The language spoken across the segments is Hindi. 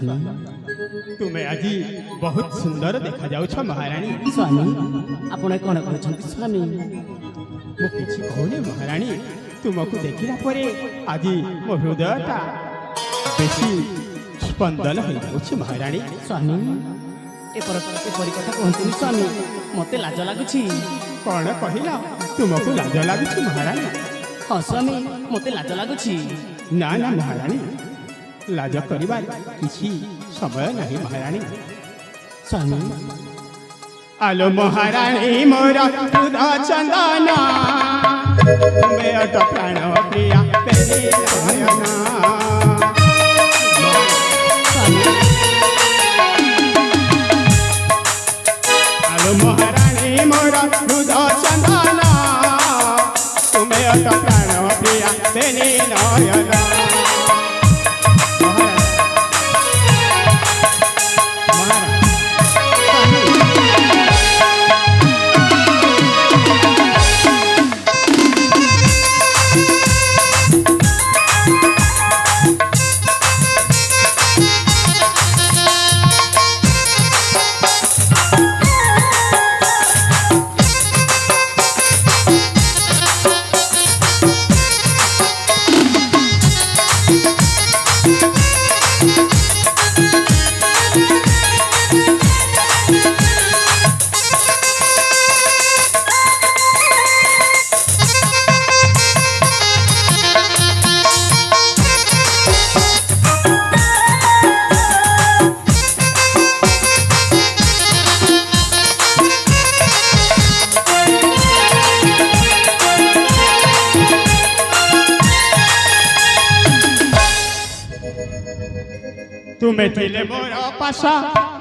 स्वामी तुम्हें आज बहुत सुंदर देखा जाउछ महारानी। स्वामी आपण कौन कहते स्वामी मु किछि कहूनी महारानी, तुमको देखिला परे आज मो हृदयटा बेसी स्पंदन हो जाउछ महारानी। स्वामी एपरी कथा कहतुनि स्वामी, मते लाज लागुछि। कौन कहला तुमको लाज लागुछ महारानी? हाँ स्वामी मते लाज लागुछि। ना ना महारानी, लाज करिबार किछि समय नहीं महारानी। स्वामी आलो महारानी मोर दूध चंदना, तुम्हें अट प्राण प्रिया पेरी नयना। आलो महारानी मोर दूध चंदना, तुम्हें अट प्राण प्रिया पेरी नयना। तुम्हें थिले मोर पासा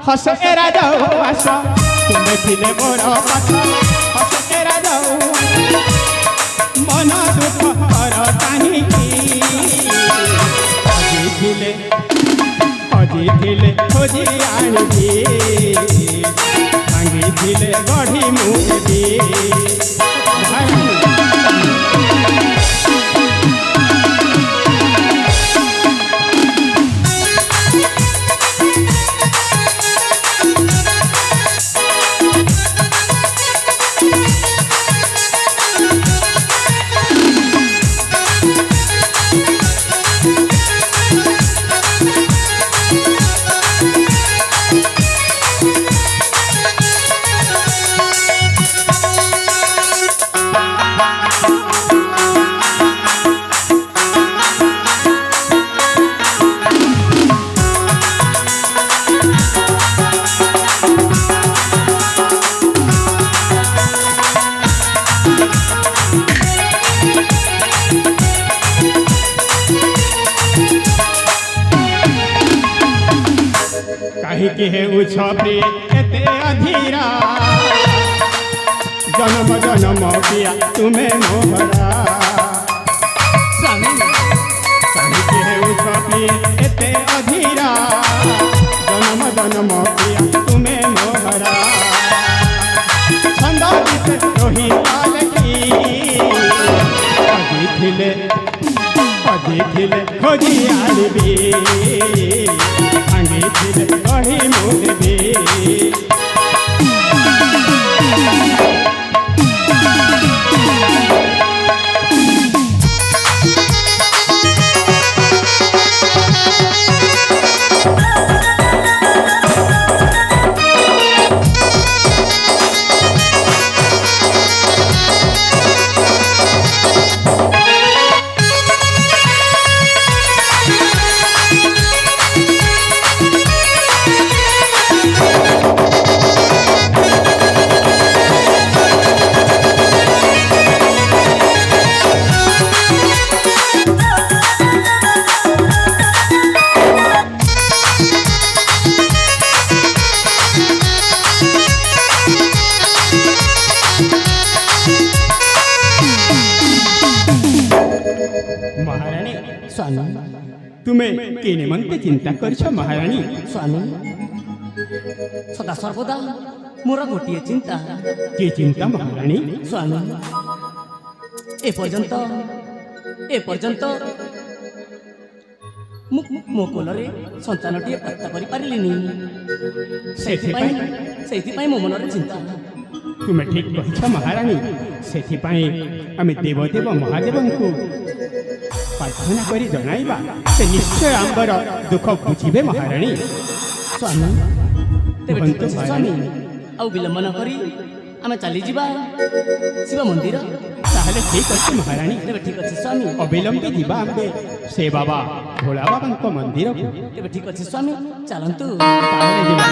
हस एरा जाऊ आशा, तुम्हें थिले मोर पासा हस एरा जाऊ, मन दुख कर काहींकी। हजी थिले खोजी आनिबी, भांगी थिले गढ़ी मुदेबी। कहीं है उछपी एते अधीरा, जन्म जन्म किया तुम्हें मोहरा। कहीं है उछपी एते अधीरा, जन्म जन्म किया तुम्हें मोहरा। छंद रोही ताल की अजी थिले खोजी आनिबी, भांगी थिले गढ़ी मुदेबी। महारानी स्वामी तुम्हें के निमंते चिंता करछ महारानी? स्वामी सदा सर्वदा मोर गोटे चिंता। के चिंता महारानी? स्वामी ए पर्यंत ମୋ କୋଳରେ ସନ୍ତାନଟିଏ ପ୍ରାପ୍ତ କରିପାରିଲିନି। ସେଇଥିପାଇଁ ମୋ ମନରେ ଚିନ୍ତା। ତୁମେ ଠିକ କହିଛ ମହାରାଣୀ। ସେଥିପାଇଁ ଆମେ ଦେବଦେବ ମହାଦେବଙ୍କୁ ପ୍ରାର୍ଥନା କରି ଜଣାଇବା, ସେ ନିଶ୍ଚୟ ଆମର ଦୁଃଖ ବୁଝିବେ ମହାରାଣୀ। ସ୍ୱାମୀ ତେବେ ଠିକ ଅଛି ସ୍ୱାମୀ, ଆଉ ବିଳମ୍ବ ନ କରି ଆମେ ଚାଲିଯିବା ଶିବ ମନ୍ଦିର। ତାହେଲେ ଠିକ ଅଛି ମହାରାଣୀ, ତେବେ ଠିକ ଅଛି ସ୍ୱାମୀ, ଅବିଳମ୍ବେ ଯିବା ଆମେ ସେ ବାବା ଭୋଳା ବାବାଙ୍କ ମନ୍ଦିରକୁ। ତେବେ ଠିକ ଅଛି ସ୍ୱାମୀ, ଚାଲନ୍ତୁ। ତାହେଲେ ଯିବା।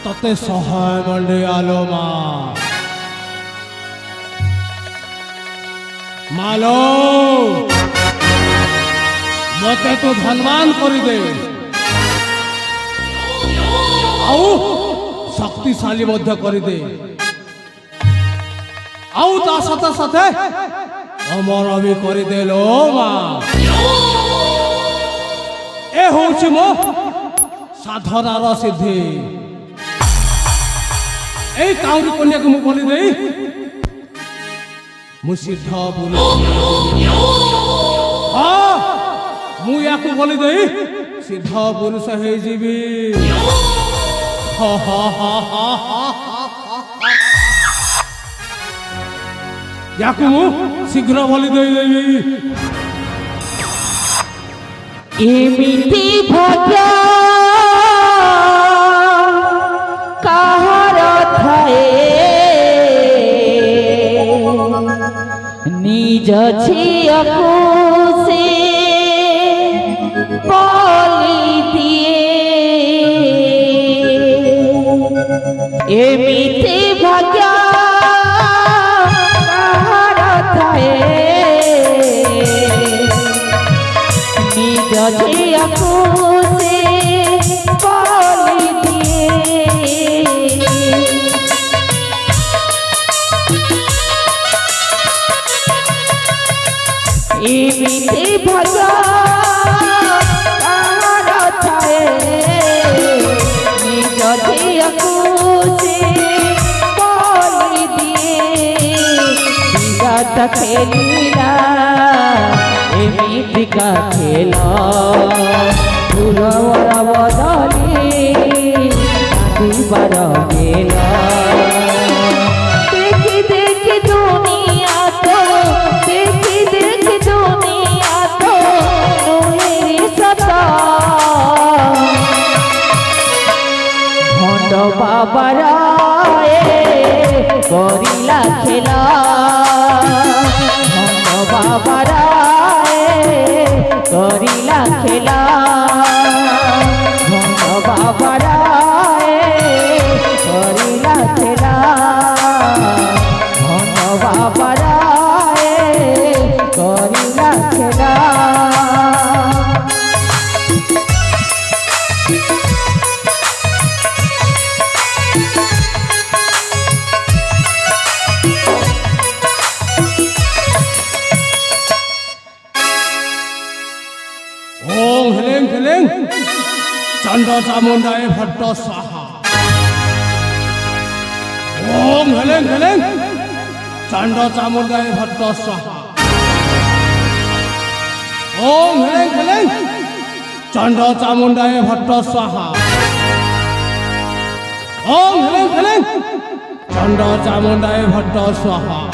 तते सहाय मंडे आलो मालो मते तो धनवान करी दे आउ शक्तिशाली मध्य करी दे आउ ता साथे साथे अमर भी करी दे लो मां ए होची मो साधनार सिद्धि এই কাউরি কন্যাকে মু বলি দেই মু সিদ্ধ বলি মু ইয়াকু বলি দেই সিদ্ধ পুরুষ হয়ে যাবি ইয়াকু মু শীঘ্র বলি দেই দেবি এমিতি ভাগ্য কাহার থায়ে নিজ ঝিয়কু সে বলি দিয়ে এমিতি ভাগ্য কাহার থায়ে নিজ ঝিয়কু সে বলি দিয়ে এমিতি ভাগ্য কাহার থায়ে নিজ ঝিয়কু সে বলি দিয়ে বিরাট খেলিলা এমিতিকা খেল ফুলর বদলি কাঁদিবার গেল দেখি দেখি দুনিয়া তো দেখি দেখি দুনিয়া তো নহের সত ভণ্ড বাবার করিলা খেলা ভণ্ড বাবার করিলা খেলা ভণ্ড বাবার করিলা খেলা ओम ह्रीं क्लीं चंड चामुंडाय भट्ट स्वाहा। ओम ह्रीं क्लीं चंड चामुंडाय भट्ट स्वाहा। ओम ह्रीं क्लीं चंड चामुंडाय भट्ट स्वाहा। ओम ह्रीं क्लीं चंड चामुंडाय भट्ट स्वाहा।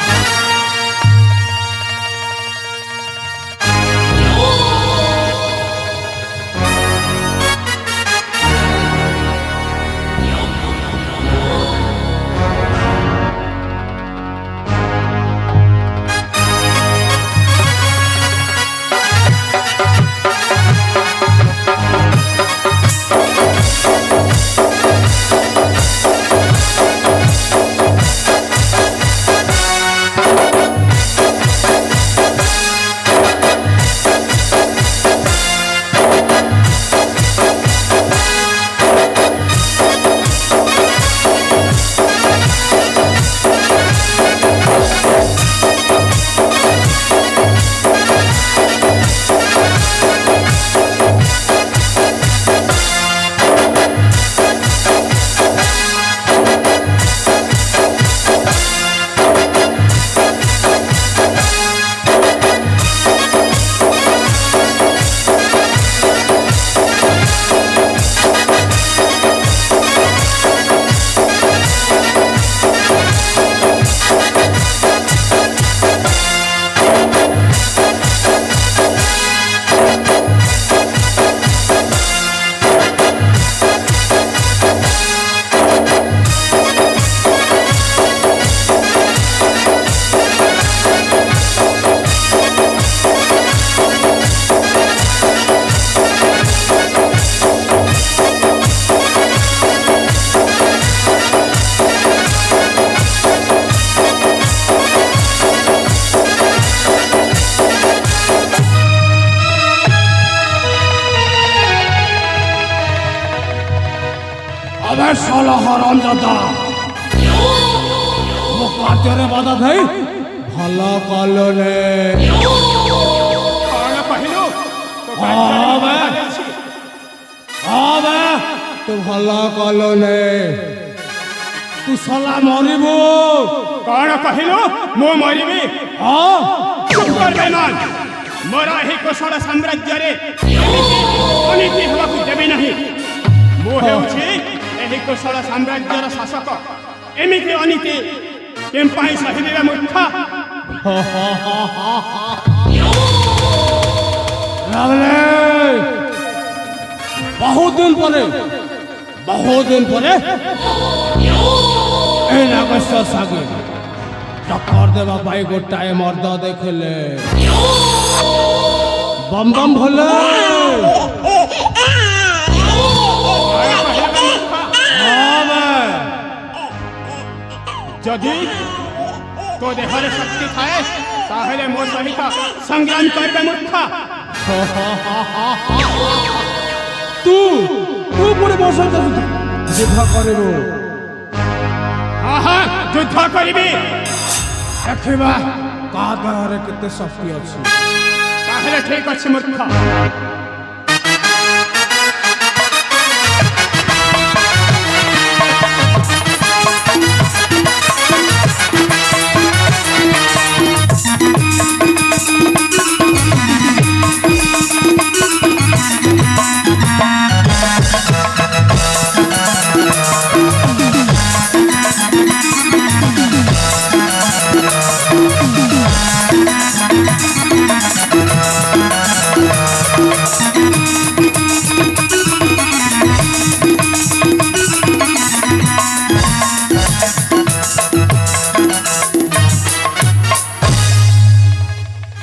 अबे साला हरामजादा वो काटेरे बाधा थई भला कालो ने कौन पहिलो आवे आवे तू भला कालो ने तू साला मरिबो कौन पहिलो मो मरिबी हां चुप कर बेमान मोरा ही कोशल साम्राज्य रे अनीति हवाकू देबे नहीं मो हेउछि एही कोशल साम्राज्यर शासक एमिति अनीति केम्पाई सहिबे मूर्ख रावले बहुत दिन परे ए नागेश्वर सागे टक्कर देवा भाई गोटाए मर्द देखले बम बम भोले जदि तो देहरे शक्ति थाए ताहले मो सहित संग्राम करबे मूर्ख तू पुरे मोर सहित युद्ध करिबो हाँ हाँ युद्ध करिबी देखिबा का देहरे केते शक्ति अछि ताहले ठीक अछि मूर्ख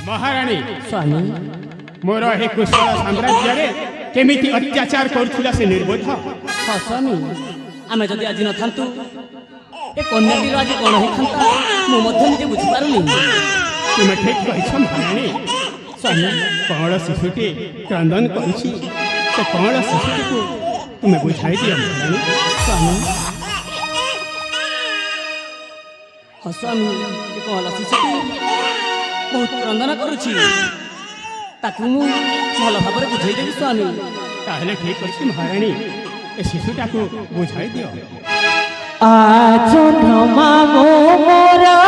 महाराणी स्वामी मोर हे कुशल साम्राज्य रे केमिति अत्याचार करथुला से निर्बोध हाँ स्वामी आमे जदि आज न थांतु ए कन्याटीर आज कौन होता मु मध्य निजे बुझिपारुनी तुम ठीक कहिछ महाराणी स्वामी कौन शिशुटी क्रंदन करिछि से कौन शिशुटी को तुम्हें बुझाई दिया महाराणी स्वामी हाँ स्वामी ये कौन शिशुटी बहुत क्रंदन करुछि ତାକୁ ମୁଁ ଭଲ ଭାବରେ ବୁଝେଇଦେବି ସ୍ୱାମୀ। ତାହେଲେ ଠିକ ଅଛି ମହାରାଣୀ, ଏ ଶିଶୁଟାକୁ ବୁଝାଇ ଦିଅ। আজ মামু মোরা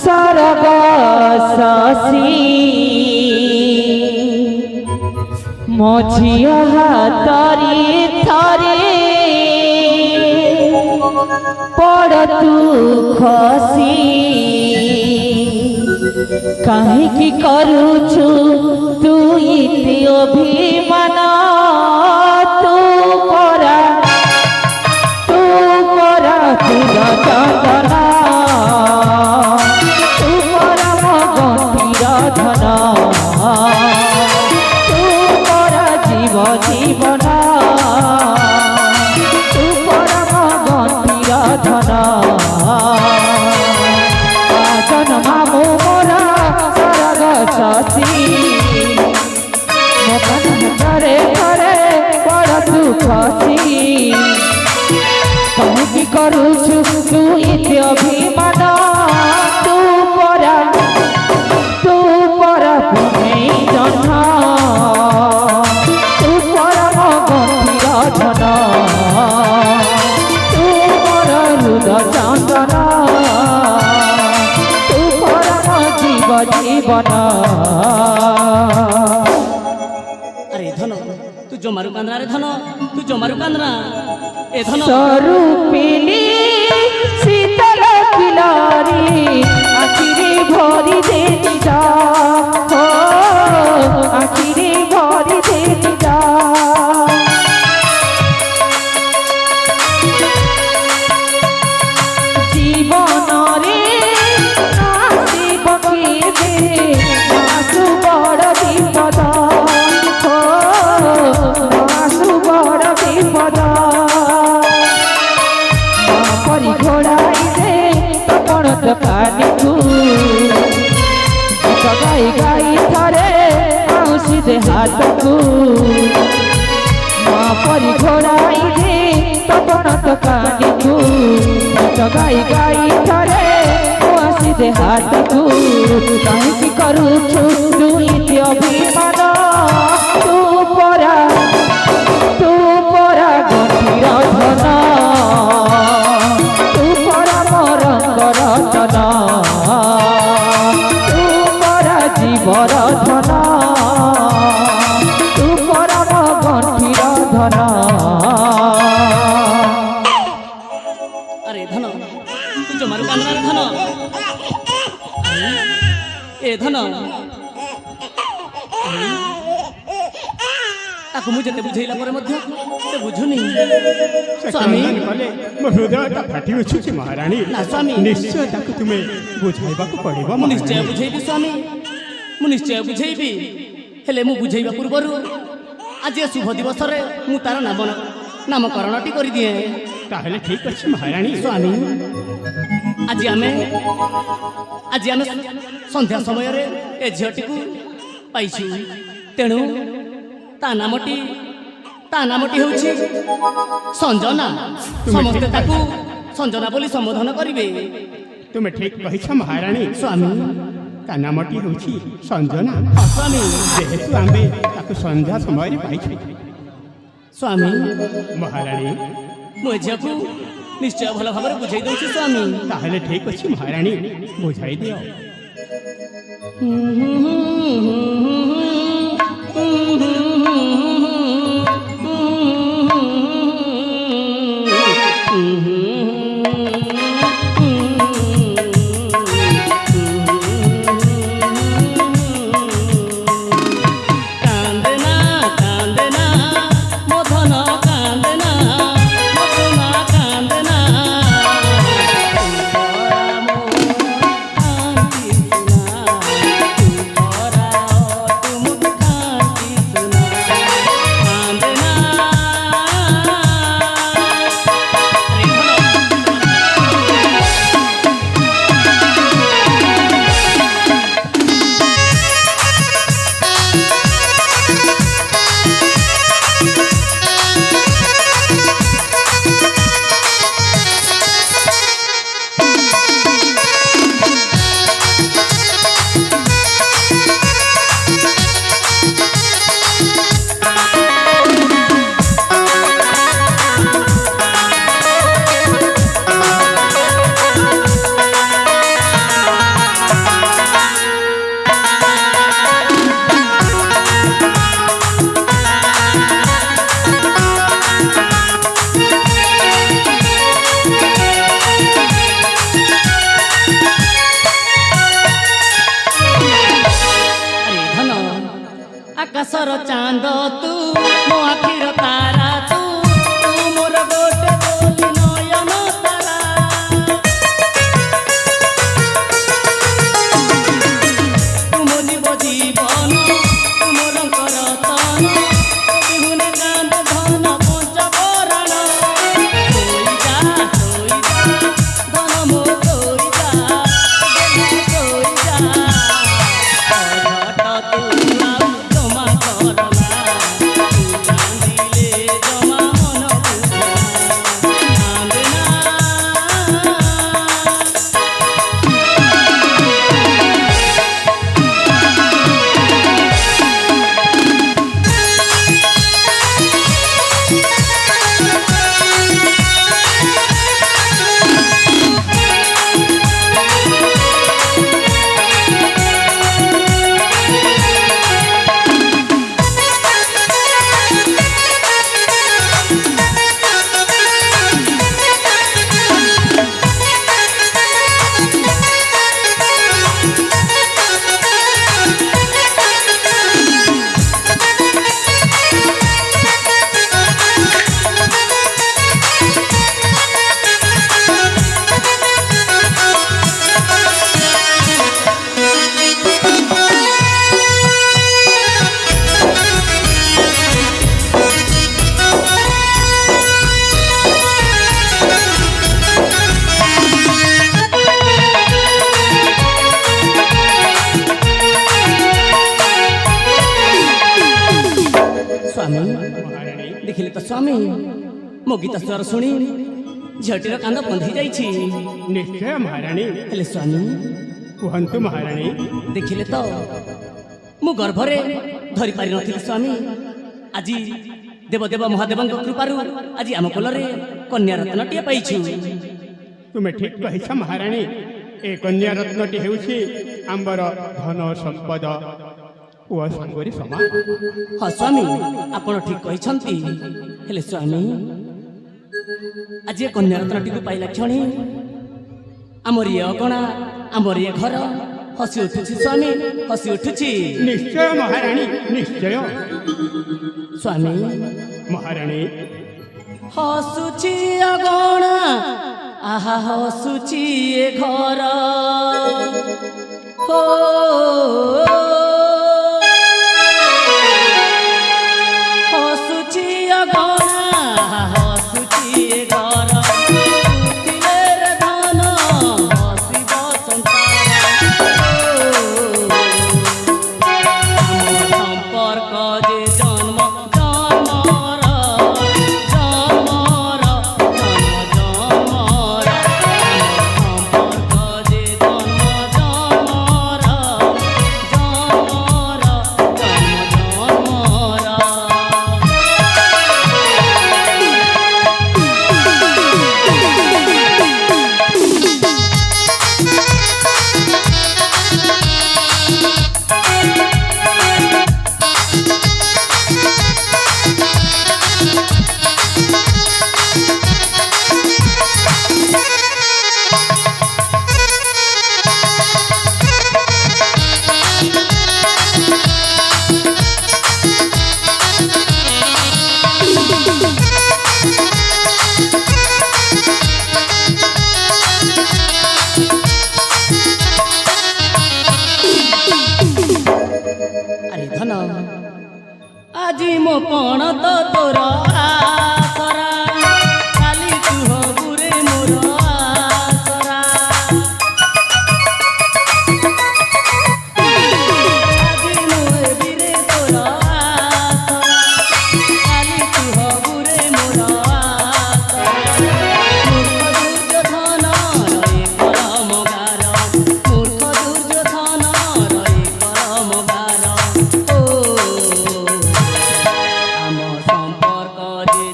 সরগ শশী মঝিয়া হাতরি থরে পড় তু খসি কাহিকি করুছু তুই অভিমান তু পরা চন্দনা তু পরম গম্ভীর ধন তু পর জীব জীবন তু পরম গম্ভীর ধন জন্মামু মোর সরগ শশী মন ঘরে ঘরে বড় তু খসি কাহিকি করুছু তুই অভিমান তু পরা পুনেই জন্ম তু পরম গম্ভীর ধন তু পর রুদ চন্দন তু পরম জীব জীবন। আরে ধন তু জমারু কান্দনা, রে ধন তু জমারু কান্দনা। এ ধন স্বরূপিণী শীতল কিলারি আখিরে ভরি দেনি যা আখিরে ভরি দেনি যা জীবনরে আসিব কেবে আসু বড় বিপদ আসু বড় বিপদ পরি ঘোড়াই দে তপন দোকানিকু গীত গাই গাই থরে মাউসি দে হাতকু মা পরি ঘোড়াই দে তপন দোকানিকু গীত গাই গাই থরে মাউসি দে হাতকু কাহিকি করুছু তুই অভিমান তু পরা গম্ভীর ধন তু পরম রঙ্গর ধন তু পর জীবর ধন তু পরম গম্ভীর ধন। আরে ধন তু জমারু কান্দনা, রে ধন। এ ধন ତାକୁ ମୁଁ ଯେତେ ବୁଝେଇଲା ପରେ ମଧ୍ୟ ସେ ବୁଝୁନି। ସେ ସ୍ୱାମୀ କ୍ରନ୍ଦନ କଲେ ମୋ ହୃଦୟଟା ଫାଟି ଉଠୁଛି ମହାରାଣୀ। ନା ସ୍ୱାମୀ, ନିଶ୍ଚୟ ତାକୁ ତୁମେ ବୁଝାଇବାକୁ ପଡ଼ିବ ମୁଁ ନିଶ୍ଚୟ ମହାରାଣୀ। ବୁଝେଇବି ସ୍ୱାମୀ, ମୁଁ ନିଶ୍ଚୟ ବୁଝେଇବି। ହେଲେ ମୁଁ ବୁଝେଇବା ପୂର୍ବରୁ ଆଜି ଏ ଶୁଭ ଦିବସରେ ମୁଁ ତାର ନାମକରଣଟି କରିଦିଏ। ତାହେଲେ ଠିକ ଅଛି ମହାରାଣୀ। ସ୍ୱାମୀ ଆଜି ଆମେ ସନ୍ଧ୍ୟା ସମୟରେ ଏ ଝିଅଟିକୁ ପାଇଛୁ, ତେଣୁ ତା ନାମଟି ହେଉଛି ସଞ୍ଜନା। ସମସ୍ତେ ତାକୁ ସଞ୍ଜନା ବୋଲି ସମ୍ବୋଧନ କରିବେ। ତୁମେ ଠିକ କହିଛ ମହାରାଣୀ। ସ୍ୱାମୀ ତା ନାମଟି ହେଉଛି ସଞ୍ଜନା। ସ୍ୱାମୀ ଯେହେତୁ ଆମ୍ଭେ ତାକୁ ସନ୍ଧ୍ୟା ସମୟରେ ପାଇଛୁ। ସ୍ୱାମୀ ମହାରାଣୀ ମୁଁ ଏ ଝିଅକୁ ନିଶ୍ଚୟ ଭଲ ଭାବରେ ବୁଝେଇ ଦେଉଛି ସ୍ୱାମୀ। ତାହେଲେ ଠିକ ଅଛି ମହାରାଣୀ, ବୁଝାଇ ଦିଅ। কান্দনা কান্দনা মধন কান্দনা মধনা কান্দনা তুমরা ଆକାଶର ଚାନ୍ଦ ତୁ ମୋ ଆଖିର ତାରା ତୁ ମୋର ଗୋଟେ ବୋଲି ନୟନ ତାରା ତୁ ମୋ ଜୀବନ ତୁ ମୋର ରତନ ବିହୁନେ କାନ୍ଦ ଧନ ପଞ୍ଚକରଣ ଶୋଇଯା ଧନ ମୋ ଶୋଇଯା ଶୋଇଯା ଅଝଟ ତୁ ଆଉ ଜମା କରନା ତୁ କାନ୍ଦିଲେ ଜମା ମନ ବୁଝନା କାନ୍ଦେନା स्वामी देखिले तो स्वामी मो गीत स्वर शुणी झीटीर कांद बंधी जाइछि निश्चय महाराणी हेले स्वामी कहतु महाराणी देखिले तो मु गर्भरे धरी पारि नथिले स्वामी आज देवदेव महादेव कृपारू आज आम कोलरे कन्या रत्नटिए पाइछु तुम्हें ठीक कहिछ महाराणी ए कन्या रत्नटी हेउछि आंबर धन संपद ओ संगरी समान हाँ स्वामी आपण ठीक कहिछंती हेले स्वामी आज ए कन्या रत्नटी को पाइला क्षणी आमर ये अगणा आमर ये घर हसी उठुछि स्वामी हसी उठुछि निश्चय महाराणी निश्चय स्वामी महाराणी हसुछि अगणा आहा हसुछि ए घर हो हसुछि अगणा हसुछि ए घर उठिले रे धन हसिब संसार आम संपर्क जे जन्म जन्मर जन्मर जन्म जन्मर आम संपर्क जे जन्म जन्मर जन्मर जन्म जन्मर अरे धन আজি মো পণ তো তোর আসরা কালি তু হবুরে মোর আসরা আজি মো বিরে তোর আসরা কালি তু হবুরে মোর আসরা মূর্খ দুর্যোধন রয়ে করম গার মূর্খ দুর্যোধন রয়ে করম গার ও आम संपर्क जे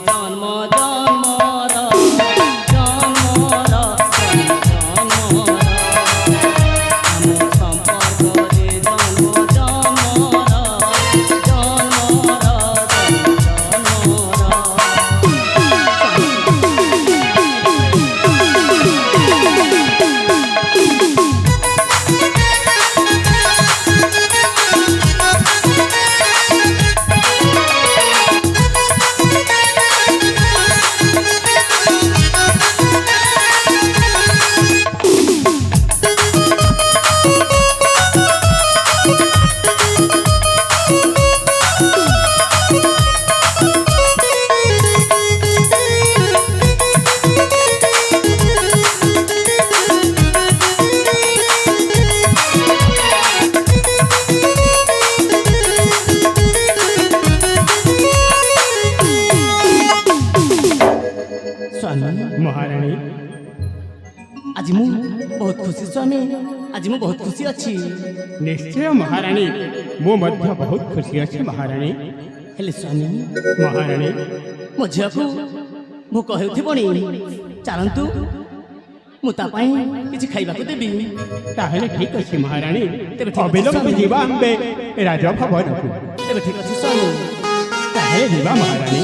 ଖୁସି ସ୍ୱାମୀ ଆଜି ମୁଁ ବହୁତ ଖୁସି ଅଛି। ନିଶ୍ଚୟ ମହାରାଣୀ, ମୁଁ ମଧ୍ୟ ବହୁତ ଖୁସି ଅଛି ମହାରାଣୀ। ହେଲେ ସ୍ୱାମୀ ମହାରାଣୀ, ମୋ ଝିଅକୁ ଭୋକ ହେଉଥିବଣି, ଚାଲନ୍ତୁ ମୁଁ ତା ପାଇଁ କିଛି ଖାଇବାକୁ ଦେବି। ତାହେଲେ ଠିକ ଅଛି ମହାରାଣୀ, ତେବେ ଠିକ ଅଛି ଅବିଳମ୍ବେ ସ୍ୱାମୀ। ଯିବା ଆମ୍ଭେ ରାଜଭବନକୁ। ତେବେ ଠିକ ଅଛି ସ୍ୱାମୀ। ତାହେଲେ ଯିବା ମହାରାଣୀ।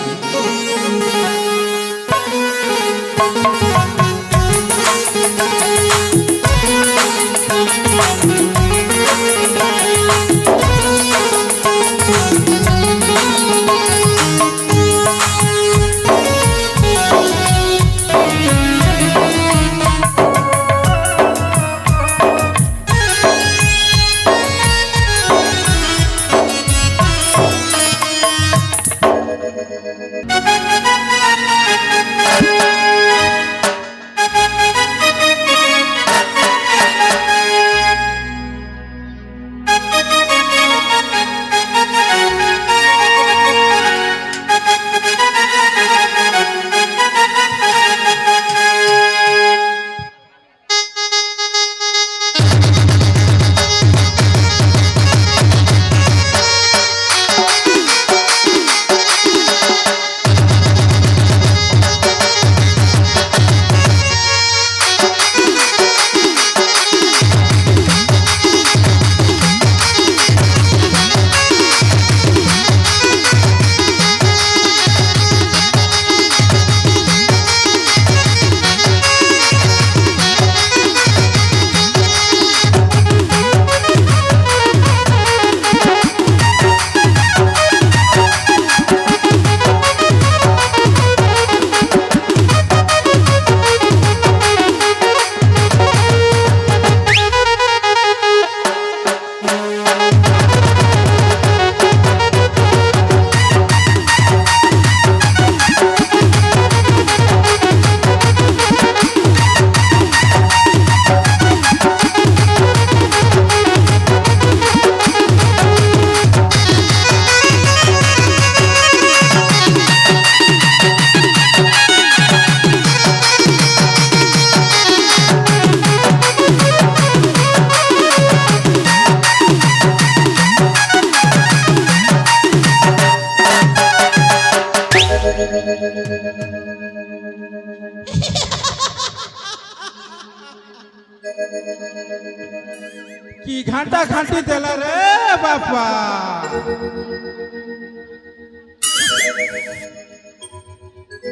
কি ঘাঁটা ঘাঁটি দেলা রে বাপা।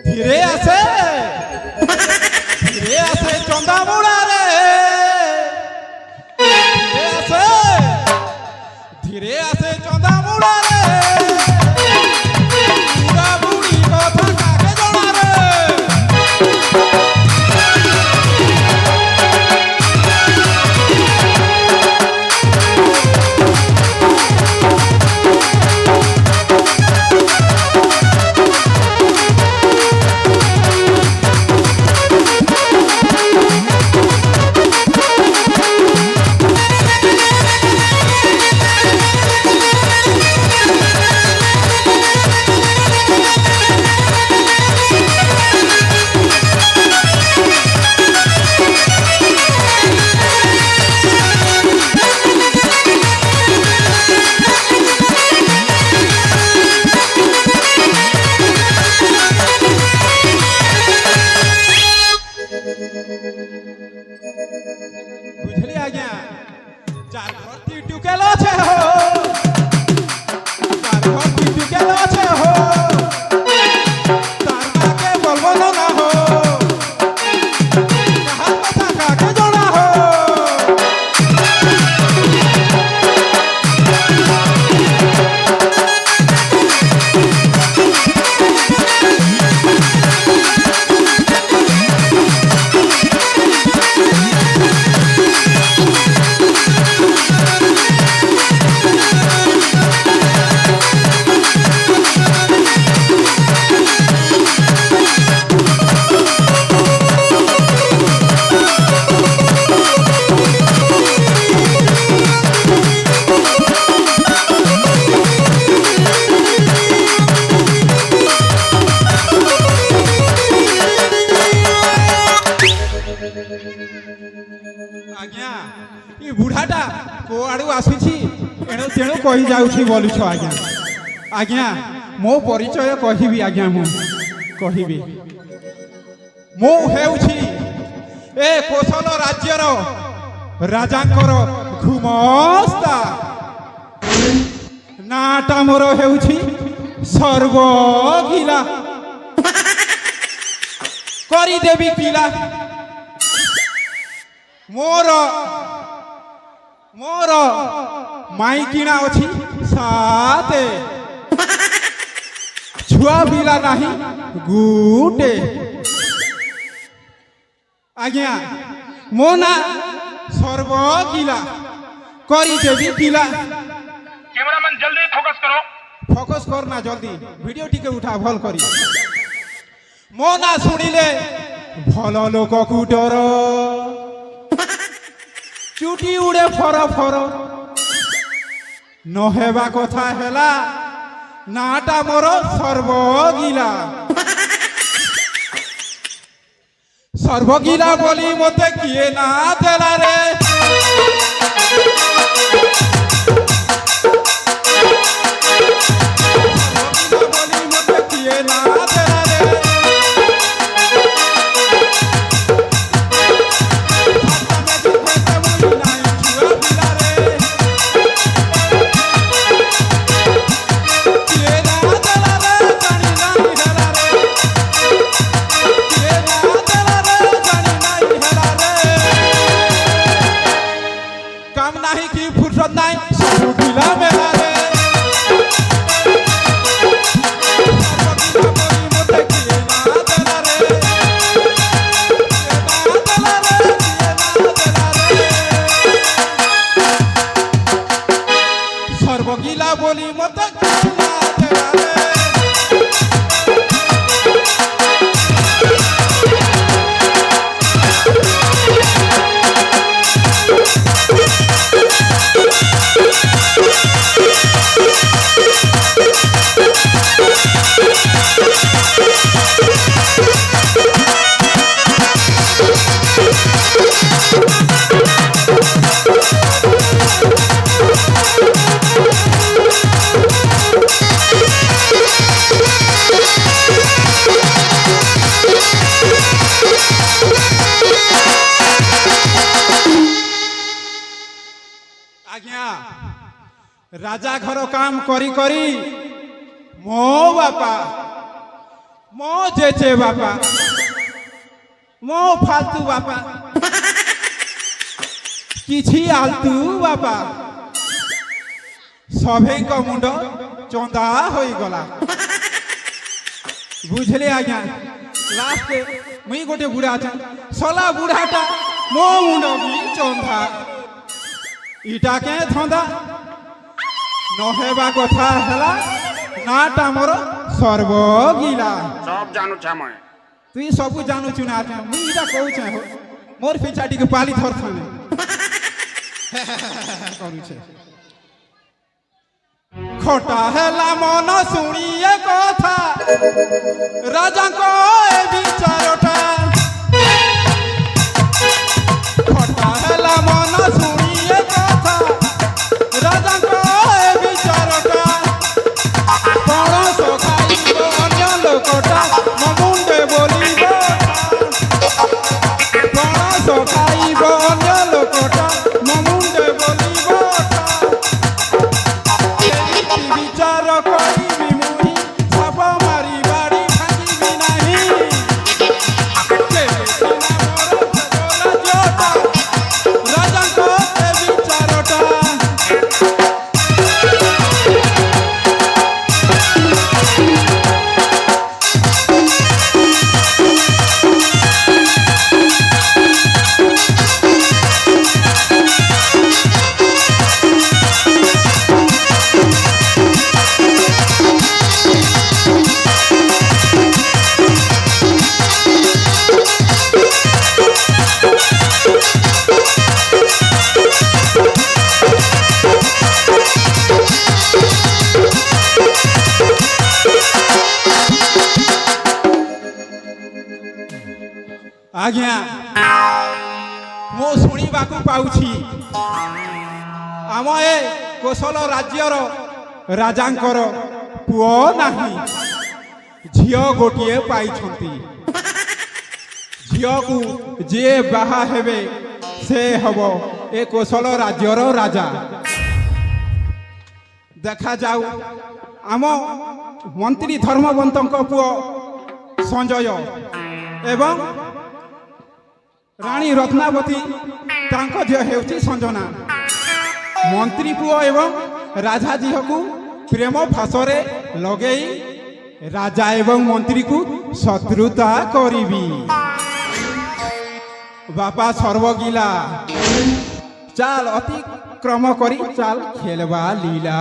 ধীরে আছে চন্দামুড়া রে, ধীরে আছে চন্দামুড়া রে। বুড়া বুড়ি কথা কাকে জনা রে। आसी एणु तेणु कही जाऊँ बोलुछ आज्ञा आज्ञा मो परिचय कहबी आज्ञा मु कहबी मु हेउछि ए कोशल राज्यर राजांकर घुमस्ता नाटा मोर हेउछि सर्वगिला करी देवी किला मोर मोर माइकिना अछि साते छुआ पिला नाही गुटे आज्ञा मो ना सर्वगिला करी देवी किला कैमरामैन जल्दी फोकस करो फोकस करना जल्दी वीडियो टिके उठा भल करी मो ना सुनिले भल लोक को डर चुटी उड़े फर फर नहेबा कथा हेला नाटा मोर सर्वगिला सर्वगिला बोली मते किए ना देला रे सर्वगिला बोली मत आज्ञा राजा घर काम करी करी मो बापा मो जेचे बापा मो फालतू बापा किछि आलतू बापा सभे को मुंड चंदा होई गला बुझले आज्ञा लास्ट मुई गोटे बुढ़ा था सला बुढ़ाटा मो मुंड भी चंदा इटा के धंदा नहेबा कथा हला नाटा मोर सर्वगिला सब जानू छा मैं तुई सब जानू चुना मुई इटा कहू छे हो मोर पिछाटी के पाली थर थाने करू छे खोटा हेला मन सुनिए कथा राजा को ए विचारटा खोटा हेला मन सुनिए कथा राजा को ए विचारटा पण सखाई अन्य लोकटा ममुंडे बोलिबो पण सखाई अन्य लोकटा ममुंडे बोलिबो विचार करी मुही सब मारी बाड़ी भांगी नाही राजा को ए विचारटा आज्ञा मो शुणा पाऊँ ଆମ ଏ କୋଶଳ ରାଜ୍ୟର ରାଜାଙ୍କର ପୁଅ ନାହିଁ, ଝିଅ ଗୋଟିଏ ପାଇଛନ୍ତି। ଝିଅକୁ ଯିଏ ବାହା ହେବେ ସେ ହେବ ଏ କୋଶଳ ରାଜ୍ୟର ରାଜା। ଦେଖାଯାଉ ଆମ ମନ୍ତ୍ରୀ ଧର୍ମବନ୍ତଙ୍କ ପୁଅ ସଞ୍ଜୟ ଏବଂ ରାଣୀ ରତ୍ନାବତୀ ତାଙ୍କ ଝିଅ ହେଉଛି ସଞ୍ଜନା। ମନ୍ତ୍ରୀ ପୁଅ ଏବଂ ରାଜା ଝିଅକୁ ପ୍ରେମ ଫାଶରେ ଲଗେଇ ରାଜା ଏବଂ ମନ୍ତ୍ରୀକୁ ଶତ୍ରୁତା କରିବି। ବାପା ସର୍ବଗିଲା ଚାଲ ଅତିକ୍ରମ କରି ଚାଲ ଖେଲବା লীলা।